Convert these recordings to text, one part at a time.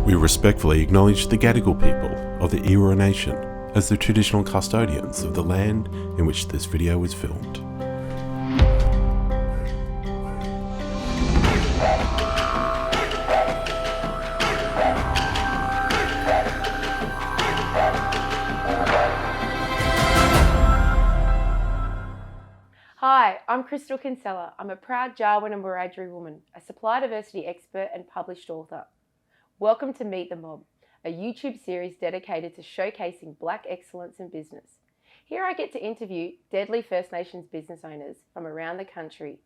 We respectfully acknowledge the Gadigal people of the Eora Nation as the traditional custodians of the land in which this video is filmed. Hi, I'm Crystal Kinsella. I'm a proud Jarwin and Wiradjuri woman, a supply diversity expert and published author. Welcome to Meet the Mob, a YouTube series dedicated to showcasing Black excellence in business. Here I get to interview deadly First Nations business owners from around the country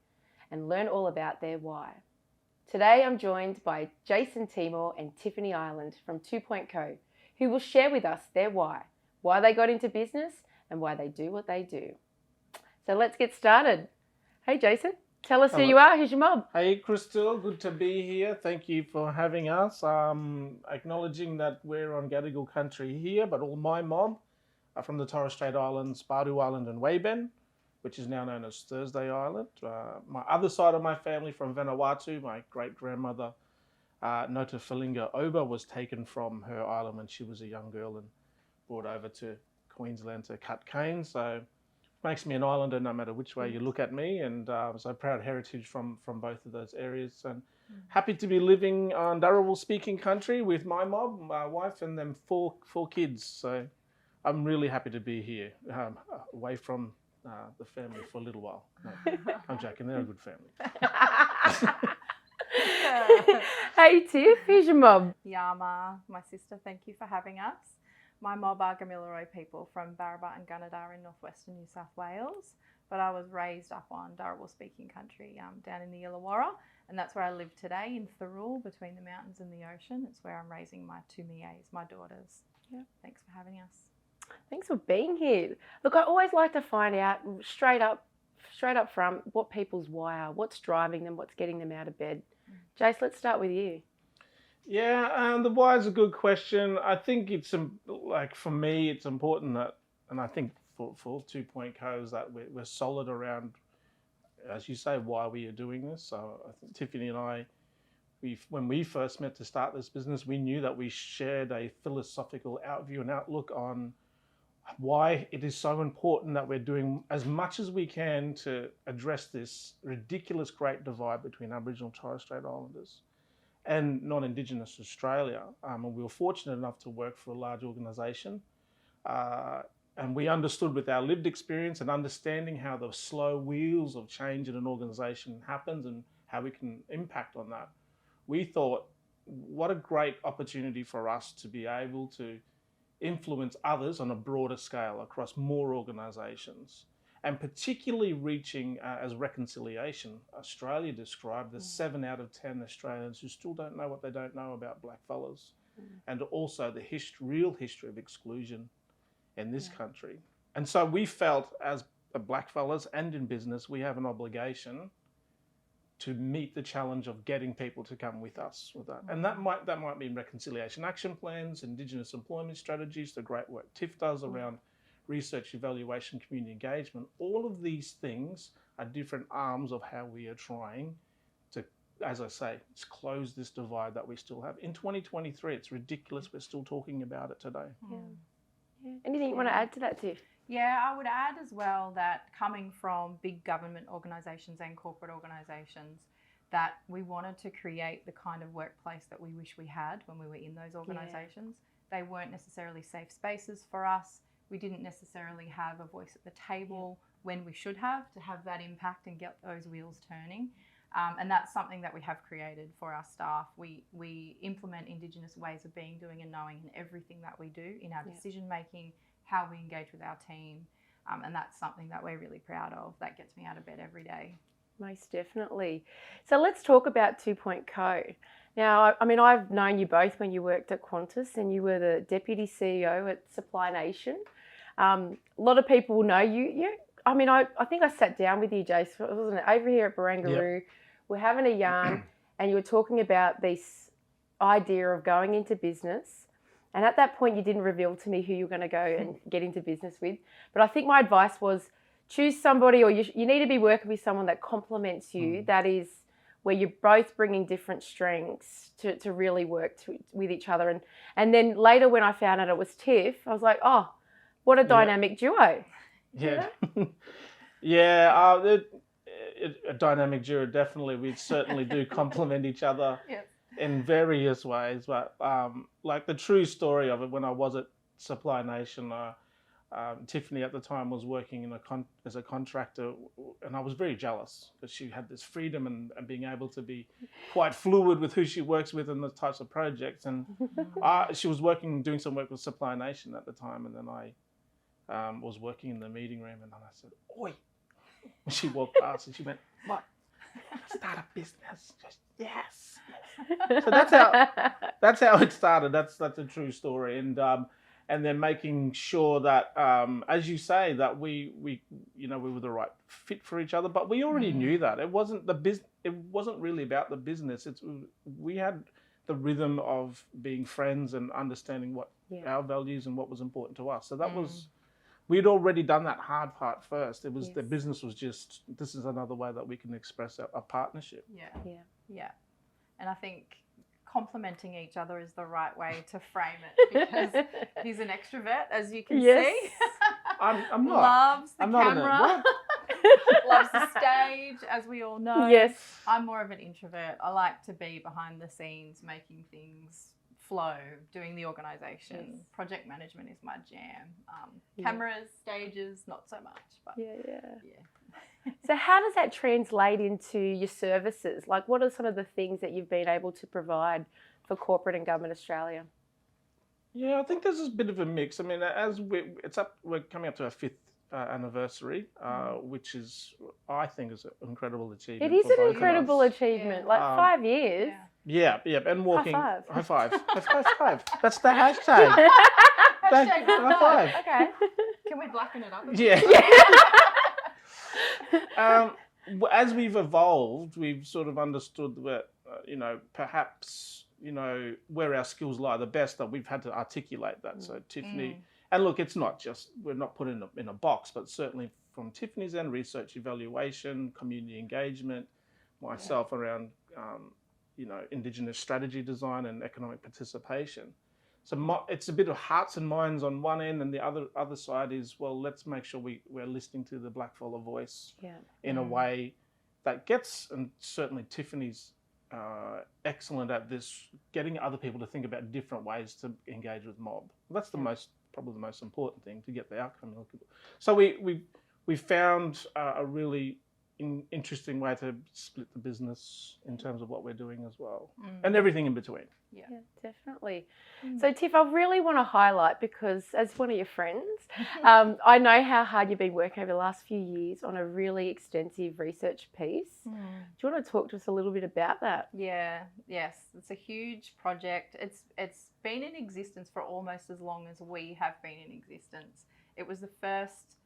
and learn all about their why. Today I'm joined by Jason, Timor and Tiffanie Ireland from 2.co, who will share with us their why they got into business and why they do what they do. So let's get started. Hey Jason, tell us who you are, who's your mob? Hey Crystal, good to be here. Thank you for having us. Acknowledging that we're on Gadigal country here, but all my mob are from the Torres Strait Islands, Bardu Island and Weyben, which is now known as Thursday Island. My other side of my family from Vanuatu, my great-grandmother, Nota Falinga Oba, was taken from her island when she was a young girl and brought over to Queensland to cut cane. So makes me an islander no matter which way you look at me, and so proud heritage from both of those areas, and happy to be living on Dharawal speaking country with my mob, my wife and them four kids. So I'm really happy to be here, away from the family for a little while. No, I'm joking, they're a good family. Hey Tiff, who's your mob? Yama, my sister, thank you for having us. My mob are Gamilaroi people from Baraba and Gunnedah in northwestern New South Wales, but I was raised up on Dharawal speaking country down in the Illawarra, and that's where I live today in Thurul, between the mountains and the ocean. It's where I'm raising my two Mias, my daughters. Yeah, thanks for having us. Thanks for being here. Look, I always like to find out straight up front what people's why are, what's driving them, what's getting them out of bed. Jace, let's start with you. Yeah, the why is a good question. I think it's like for me, it's important that, and I think for 2.co's that we're solid around, as you say, why we are doing this. So I think Tiffanie and I, when we first met to start this business, we knew that we shared a philosophical outview and outlook on why it is so important that we're doing as much as we can to address this ridiculous great divide between Aboriginal and Torres Strait Islanders and non-Indigenous Australia. And we were fortunate enough to work for a large organisation. And we understood with our lived experience and understanding how the slow wheels of change in an organisation happens and how we can impact on that. We thought, what a great opportunity for us to be able to influence others on a broader scale across more organisations. And particularly reaching as reconciliation. Australia described as 7 out of 10 Australians who still don't know what they don't know about blackfellas, and also the real history of exclusion in this country. And so we felt as blackfellas and in business, we have an obligation to meet the challenge of getting people to come with us with that. And that might mean reconciliation action plans, Indigenous employment strategies, the great work Tiff does around research, evaluation, community engagement. All of these things are different arms of how we are trying to, as I say, close this divide that we still have. In 2023, it's ridiculous we're still talking about it today. Yeah. Anything you want to add to that, Tiff? Yeah, I would add as well that coming from big government organisations and corporate organisations, that we wanted to create the kind of workplace that we wish we had when we were in those organisations. They weren't necessarily safe spaces for us. We didn't necessarily have a voice at the table when we should have to have that impact and get those wheels turning. And that's something that we have created for our staff. We implement Indigenous ways of being, doing and knowing in everything that we do, in our decision making, how we engage with our team. And that's something that we're really proud of. That gets me out of bed every day. Most definitely. So let's talk about 2.co. Now, I mean, I've known you both when you worked at Qantas and you were the Deputy CEO at Supply Nation. A lot of people will know you. I mean, I think I sat down with you, Jace, wasn't it, over here at Barangaroo. Yep. We're having a yarn and you were talking about this idea of going into business. And at that point, you didn't reveal to me who you were going to go and get into business with. But I think my advice was choose somebody, or you need to be working with someone that complements you, that is where you're both bringing different strengths to really work with each other. And then later when I found out it was Tiff, I was like, oh, what a dynamic duo. Yeah. Yeah, a dynamic duo, definitely. We certainly do complement each other in various ways. But like the true story of it, when I was at Supply Nation, Tiffanie at the time was working as a contractor, and I was very jealous because she had this freedom and being able to be quite fluid with who she works with and the types of projects. And she was doing some work with Supply Nation at the time, and then I was working in the meeting room, and then I said, "Oi!" And she walked past, and she went, "What? Start a business?" Just, yes. So that's how it started. That's a true story, and then making sure that, as you say, that we were the right fit for each other. But we already knew that it wasn't It wasn't really about the business. We had the rhythm of being friends and understanding what our values and what was important to us. So that was, we'd already done that hard part first. It was the business was just, this is another way that we can express a partnership. Yeah. And I think complementing each other is the right way to frame it, because he's an extrovert, as you can see. I'm not. Loves the I'm not camera. Loves the stage, as we all know. Yes. I'm more of an introvert. I like to be behind the scenes, making things flow, doing the organisation. Yes. Project management is my jam. Cameras, stages, not so much. But Yeah. So how does that translate into your services? Like, what are some of the things that you've been able to provide for corporate and government Australia? Yeah, I think there's a bit of a mix. I mean, we're coming up to our 5th anniversary, which is, I think, is an incredible achievement. It is for an both of incredible us. achievement. Like 5 years. Yeah, and walking. High five. High five. That's the hashtag. Hashtag High five. Okay. Can we blacken it up? Yeah. As we've evolved, we've sort of understood that, perhaps, where our skills lie the best, that we've had to articulate that. So Tiffanie, and look, it's not just, we're not put in a box, but certainly from Tiffany's end, research evaluation, community engagement, myself around, Indigenous strategy design and economic participation. So it's a bit of hearts and minds on one end, and the other side is, well, let's make sure we're listening to the blackfellow voice in a way that gets, and certainly Tiffany's excellent at this, getting other people to think about different ways to engage with mob. That's probably the most important thing to get the outcome. So we found a really interesting way to split the business in terms of what we're doing as well, and everything in between. Yeah, definitely. So Tiff, I really want to highlight, because as one of your friends, I know how hard you've been working over the last few years on a really extensive research piece. Do you want to talk to us a little bit about that? Yes, it's a huge project. It's been in existence for almost as long as we have been in existence. It was the first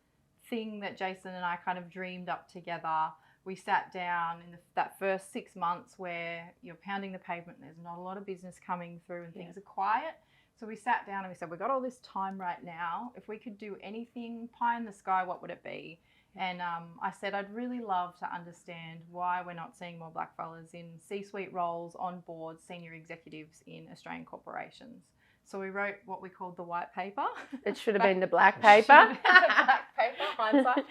thing that Jason and I kind of dreamed up together. We sat down in that first 6 months where you're pounding the pavement, there's not a lot of business coming through and things are quiet. So we sat down and we said, we've got all this time right now. If we could do anything pie in the sky, what would it be? And I said, I'd really love to understand why we're not seeing more blackfellas in C-suite roles, on boards, senior executives in Australian corporations. So we wrote what we called the white paper. It should have been the black paper. The black paper, hindsight.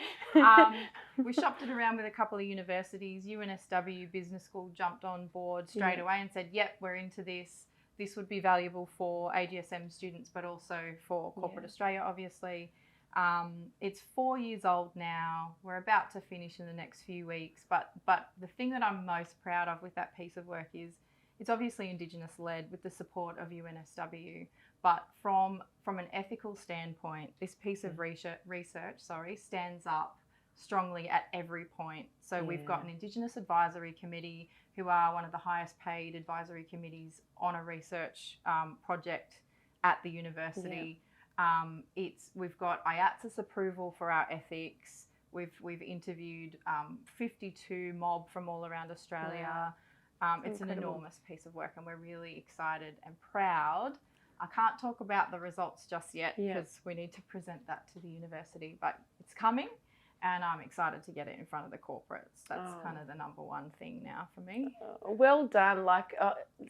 We shopped it around with a couple of universities. UNSW Business School jumped on board straight away and said, yep, we're into this. This would be valuable for AGSM students, but also for corporate Australia, obviously. It's 4 years old now. We're about to finish in the next few weeks. But the thing that I'm most proud of with that piece of work is it's obviously Indigenous-led with the support of UNSW, but from an ethical standpoint, this piece of research stands up strongly at every point. So we've got an Indigenous Advisory Committee, who are one of the highest paid advisory committees on a research project at the university. We've got IATSIS approval for our ethics. We've interviewed 52 mob from all around Australia. Wow. It's an enormous piece of work, and we're really excited and proud. I can't talk about the results just yet because we need to present that to the university, but it's coming, and I'm excited to get it in front of the corporates. That's kind of the number one thing now for me. Well done. Like,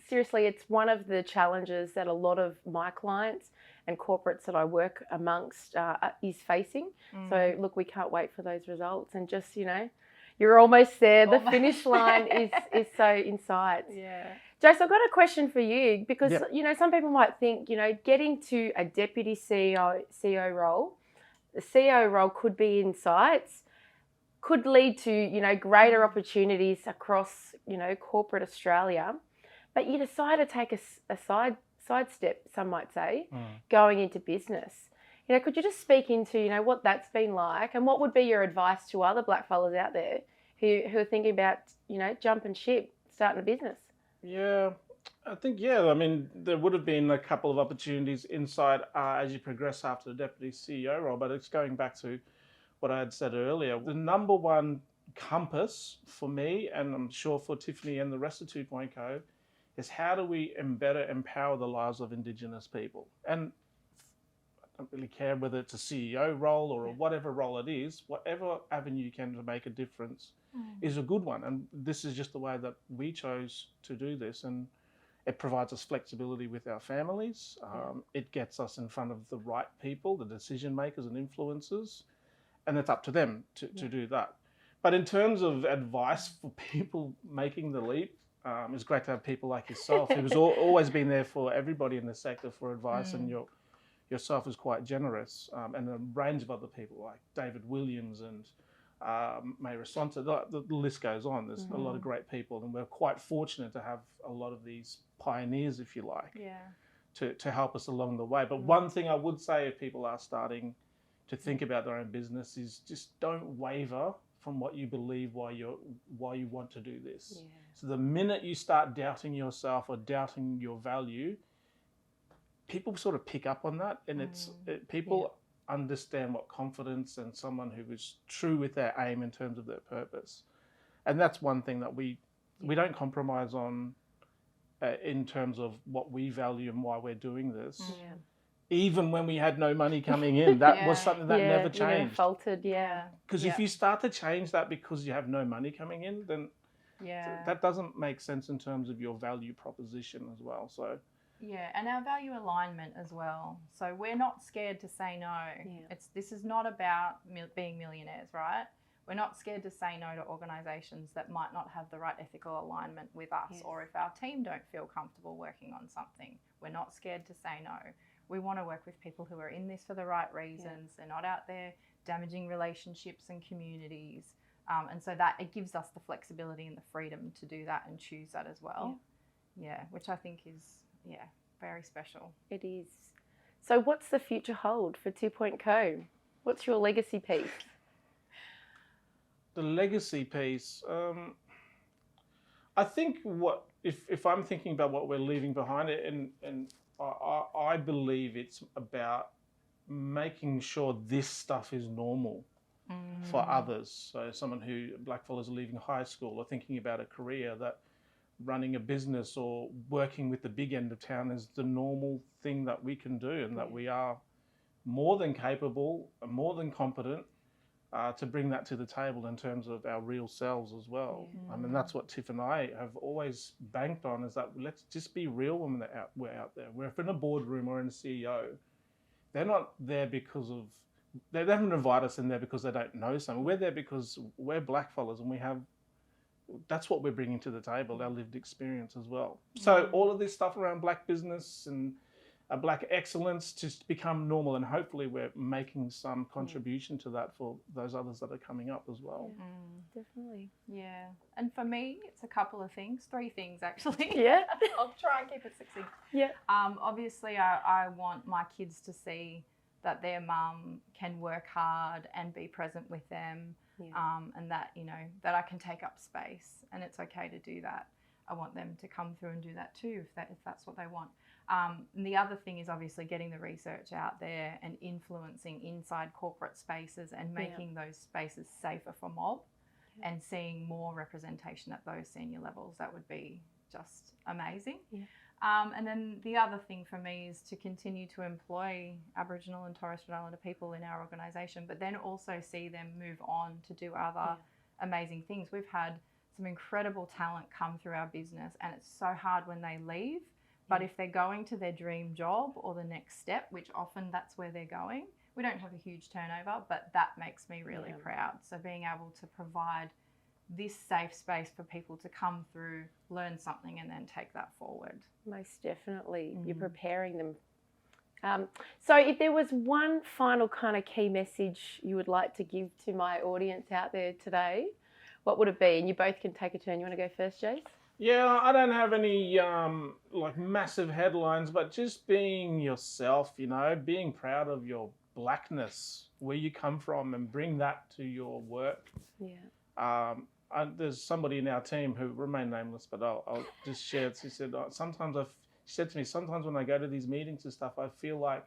seriously, it's one of the challenges that a lot of my clients and corporates that I work amongst is facing. So, look, we can't wait for those results. And just, you know, you're almost there. The finish line is so in sight. Yeah. Jace, I've got a question for you because, you know, some people might think, you know, getting to a deputy CEO role, the CEO role could be in sights, could lead to, you know, greater opportunities across, you know, corporate Australia. But you decide to take a sidestep, some might say, going into business. You know, could you just speak into, you know, what that's been like and what would be your advice to other blackfellas out there who are thinking about, you know, jumping ship, starting a business? Yeah, I think, I mean, there would have been a couple of opportunities inside as you progress after the deputy CEO role, but it's going back to what I had said earlier. The number one compass for me, and I'm sure for Tiffanie and the rest of 2.0, is how do we better empower the lives of Indigenous people? And I don't really care whether it's a CEO role or whatever role it is, whatever avenue you can to make a difference is a good one. And this is just the way that we chose to do this. And it provides us flexibility with our families. It gets us in front of the right people, the decision makers and influencers, and it's up to them to do that. But in terms of advice for people making the leap, it's great to have people like yourself who's always been there for everybody in the sector for advice, and yourself is quite generous, and a range of other people like David Williams and Mayra Sonta, the list goes on. There's a lot of great people, and we're quite fortunate to have a lot of these pioneers, if you like, to help us along the way. But one thing I would say if people are starting to think about their own business is just don't waver from what you believe why you want to do this. So the minute you start doubting yourself or doubting your value, people sort of pick up on that, and people understand what confidence and someone who is true with their aim in terms of their purpose. And that's one thing that we don't compromise on in terms of what we value and why we're doing this. Even when we had no money coming in, that was something that never changed. You never faltered, Because if you start to change that because you have no money coming in, then that doesn't make sense in terms of your value proposition as well. So and our value alignment as well. So we're not scared to say no. This is not about being millionaires, right? We're not scared to say no to organisations that might not have the right ethical alignment with us, or if our team don't feel comfortable working on something, we're not scared to say no. We want to work with people who are in this for the right reasons. They're not out there damaging relationships and communities. And so that it gives us the flexibility and the freedom to do that and choose that as well. Which I think is, very special. It is. So what's the future hold for 2.0? What's your legacy piece? The legacy piece, I think if I'm thinking about what we're leaving behind, and I believe it's about making sure this stuff is normal for others. So someone who, blackfellas are leaving high school or thinking about a career, that running a business or working with the big end of town is the normal thing that we can do, and that we are more than capable, more than competent to bring that to the table in terms of our real selves as well. I mean, that's what Tiff and I have always banked on, is that let's just be real when we're out there. We're in a boardroom or in a CEO, they're not there because of, they haven't invited us in there because they don't know something. We're there because we're blackfellas, and that's what we're bringing to the table, our lived experience as well. So all of this stuff around black business and black excellence to become normal, and hopefully we're making some contribution to that for those others that are coming up as well. Definitely. Yeah. And for me, it's a couple of things, 3 things actually. I'll try and keep it succinct. Obviously, I want my kids to see that their mum can work hard and be present with them. And that, you know, that I can take up space, and it's okay to do that. I want them to come through and do that too, if that's what they want. And the other thing is obviously getting the research out there and influencing inside corporate spaces and making those spaces safer for mob, and seeing more representation at those senior levels. That would be just amazing. And then the other thing for me is to continue to employ Aboriginal and Torres Strait Islander people in our organisation, but then also see them move on to do other amazing things. We've had some incredible talent come through our business, and it's so hard when they leave. But if they're going to their dream job or the next step, which often that's where they're going, we don't have a huge turnover, but that makes me really proud. So being able to provide this safe space for people to come through, learn something, and then take that forward. Most definitely. You're preparing them. So if there was one final kind of key message you would like to give to my audience out there today, what would it be? And you both can take a turn. You want to go first, Jace? Yeah, I don't have any like massive headlines, but just being yourself, you know, being proud of your blackness, where you come from, and bring that to your work. Yeah. There's somebody in our team who remain nameless, but I'll just share it. She said, she said to me, sometimes when I go to these meetings and stuff, I feel like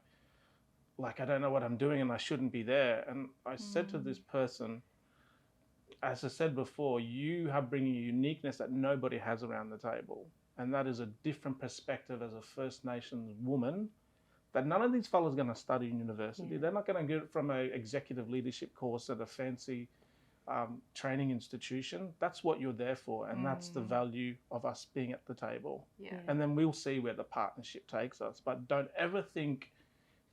I don't know what I'm doing and I shouldn't be there. And I said to this person, as I said before, you are bringing a uniqueness that nobody has around the table. And that is a different perspective as a First Nations woman that none of these fellas are going to study in university. Yeah. They're not going to get it from an executive leadership course at a fancy training institution. That's what you're there for. And that's the value of us being at the table. Yeah. And then we'll see where the partnership takes us. But don't ever think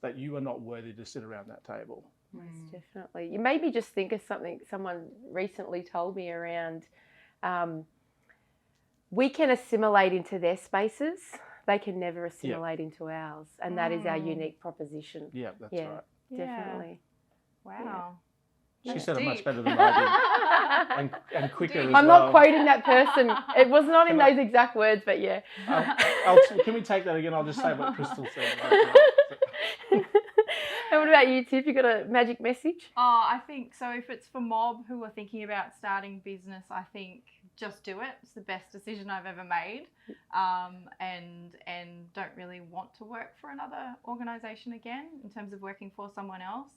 that you are not worthy to sit around that table. Most definitely. You made me just think of something someone recently told me around we can assimilate into their spaces. They can never assimilate into ours. And that is our unique proposition. Yeah, that's right. Definitely. Wow. She said it much better than I did. and quicker as well. I'm not quoting that person. It was not in those exact words, but yeah. Can we take that again? I'll just say what Crystal said. And what about you, Tiff? You got a magic message? Oh, I think so. If it's for mob who are thinking about starting business, I think just do it. It's the best decision I've ever made, and don't really want to work for another organisation again in terms of working for someone else.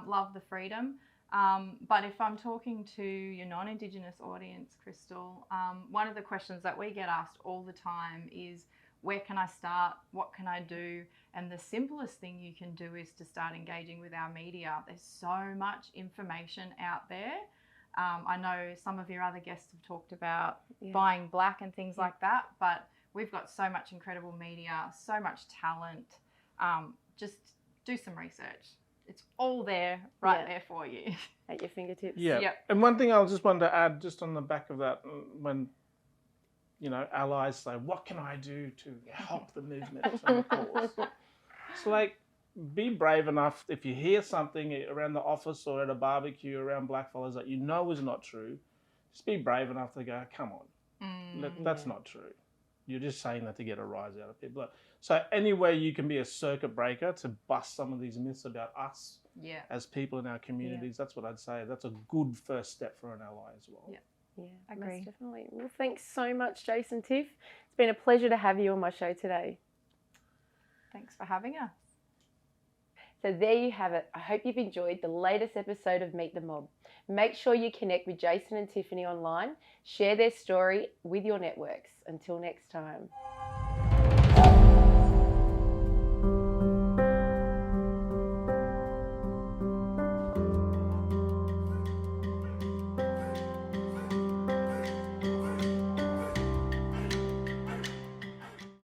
Love the freedom. But if I'm talking to your non-Indigenous audience, Crystal, one of the questions that we get asked all the time is, where can I start? What can I do? And the simplest thing you can do is to start engaging with our media. There's so much information out there. I know some of your other guests have talked about buying Blak and things like that, but we've got so much incredible media, so much talent. Just do some research. It's all there, there for you. At your fingertips. Yeah. Yep. And one thing I just wanted to add, just on the back of that, when allies say, what can I do to help the movement and the cause? It's like, be brave enough, if you hear something around the office or at a barbecue around blackfellas that you know is not true, just be brave enough to go, come on, that's not true. You're just saying that to get a rise out of people. So any way you can be a circuit breaker to bust some of these myths about us as people in our communities, that's what I'd say. That's a good first step for an ally as well. Yeah. Yeah, agree. Most definitely. Well, thanks so much, Jason, Tiff. It's been a pleasure to have you on my show today. Thanks for having us. So there you have it. I hope you've enjoyed the latest episode of Meet the Mob. Make sure you connect with Jason and Tiffanie online. Share their story with your networks. Until next time.